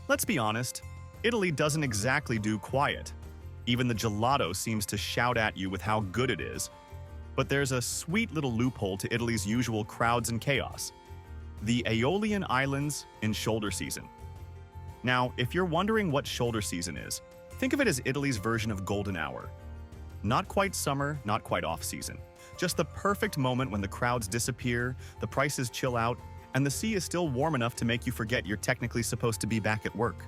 Let's be honest, Italy doesn't exactly do quiet. Even the gelato seems to shout at you with how good it is. But there's a sweet little loophole to Italy's usual crowds and chaos. The Aeolian Islands in shoulder season. Now, if you're wondering what shoulder season is, think of it as Italy's version of golden hour. Not quite summer, not quite off-season. Just the perfect moment when the crowds disappear, the prices chill out, and the sea is still warm enough to make you forget you're technically supposed to be back at work.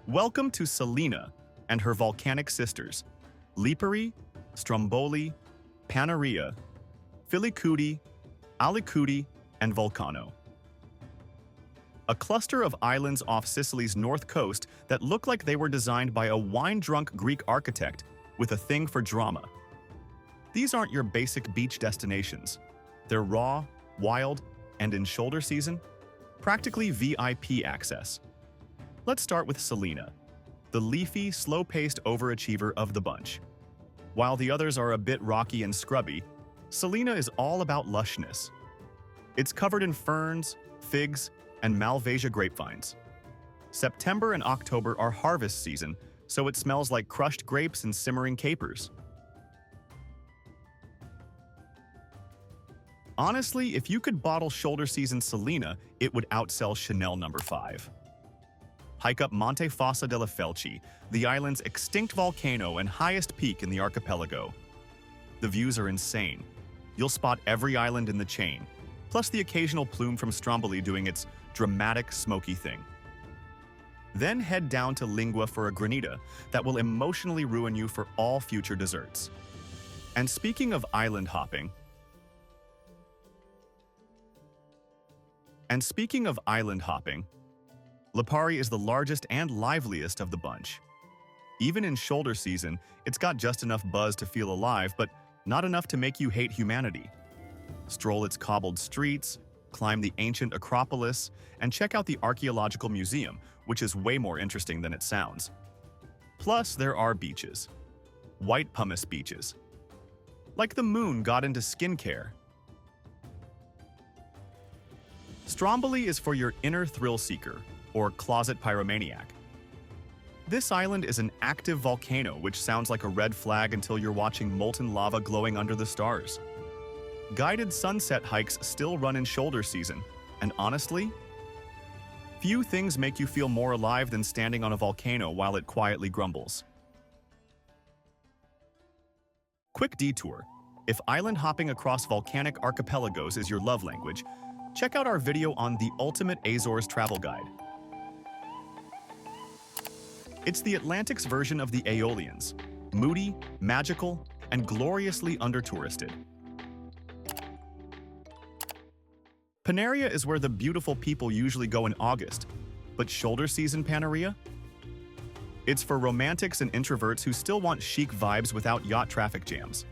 Welcome to Salina and her volcanic sisters, Lipari, Stromboli, Panarea, Felci, Alicudi, and Vulcano. A cluster of islands off Sicily's north coast that look like they were designed by a wine-drunk Greek architect with a thing for drama. These aren't your basic beach destinations. They're raw, wild, and in shoulder season, practically VIP access. Let's start with Salina, the leafy, slow-paced overachiever of the bunch. While the others are a bit rocky and scrubby, Salina is all about lushness. It's covered in ferns, figs, and Malvasia grapevines. September and October are harvest season, so it smells like crushed grapes and simmering capers. Honestly, if you could bottle shoulder season Salina, it would outsell Chanel No. 5. Hike up Monte Fossa delle Felci, the island's extinct volcano and highest peak in the archipelago. The views are insane. You'll spot every island in the chain, plus the occasional plume from Stromboli doing its dramatic, smoky thing. Then head down to Lingua for a granita that will emotionally ruin you for all future desserts. And speaking of island hopping, Lipari is the largest and liveliest of the bunch. Even in shoulder season, it's got just enough buzz to feel alive, but not enough to make you hate humanity. Stroll its cobbled streets, climb the ancient Acropolis, and check out the Archaeological Museum, which is way more interesting than it sounds. Plus, there are beaches. White pumice beaches. Like the moon got into skincare. Stromboli is for your inner thrill seeker, or closet pyromaniac. This island is an active volcano which sounds like a red flag until you're watching molten lava glowing under the stars. Guided sunset hikes still run in shoulder season, and honestly, few things make you feel more alive than standing on a volcano while it quietly grumbles. Quick detour. If island hopping across volcanic archipelagos is your love language, check out our video on the Ultimate Azores Travel Guide. It's the Atlantic's version of the Aeolians, moody, magical, and gloriously under-touristed. Panarea is where the beautiful people usually go in August, but shoulder season Panarea? It's for romantics and introverts who still want chic vibes without yacht traffic jams.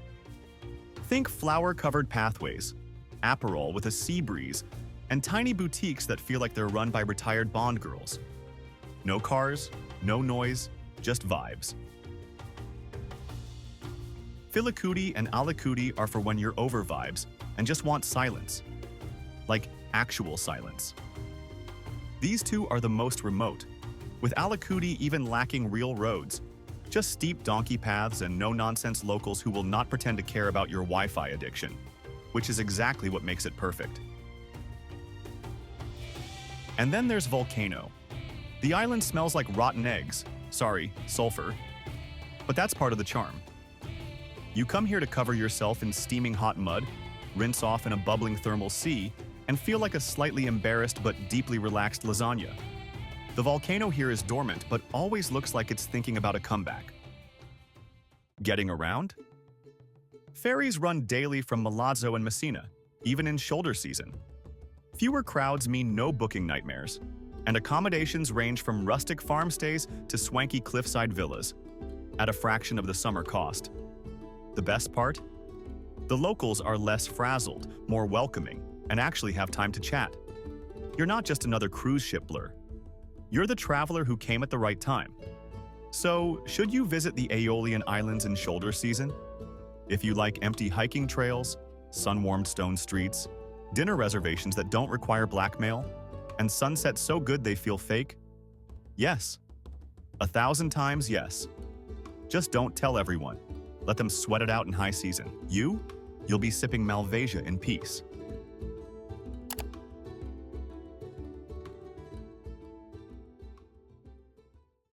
Think flower-covered pathways, Aperol with a sea breeze, and tiny boutiques that feel like they're run by retired Bond girls. No cars, no noise, just vibes. Felci and Alicudi are for when you're over vibes and just want silence. Like actual silence. These two are the most remote, with Alicudi even lacking real roads, just steep donkey paths and no-nonsense locals who will not pretend to care about your Wi-Fi addiction, which is exactly what makes it perfect. And then there's Vulcano. The island smells like rotten eggs, sorry, sulfur, but that's part of the charm. You come here to cover yourself in steaming hot mud, rinse off in a bubbling thermal sea, and feel like a slightly embarrassed but deeply relaxed lasagna. The volcano here is dormant, but always looks like it's thinking about a comeback. Getting around? Ferries run daily from Milazzo and Messina, even in shoulder season. Fewer crowds mean no booking nightmares, and accommodations range from rustic farm stays to swanky cliffside villas, at a fraction of the summer cost. The best part? The locals are less frazzled, more welcoming, and actually have time to chat. You're not just another cruise ship blur. You're the traveler who came at the right time. So, should you visit the Aeolian Islands in shoulder season? If you like empty hiking trails, sun-warmed stone streets, dinner reservations that don't require blackmail, and sunsets so good they feel fake? Yes. 1,000 times yes. Just don't tell everyone. Let them sweat it out in high season. You'll be sipping Malvasia in peace.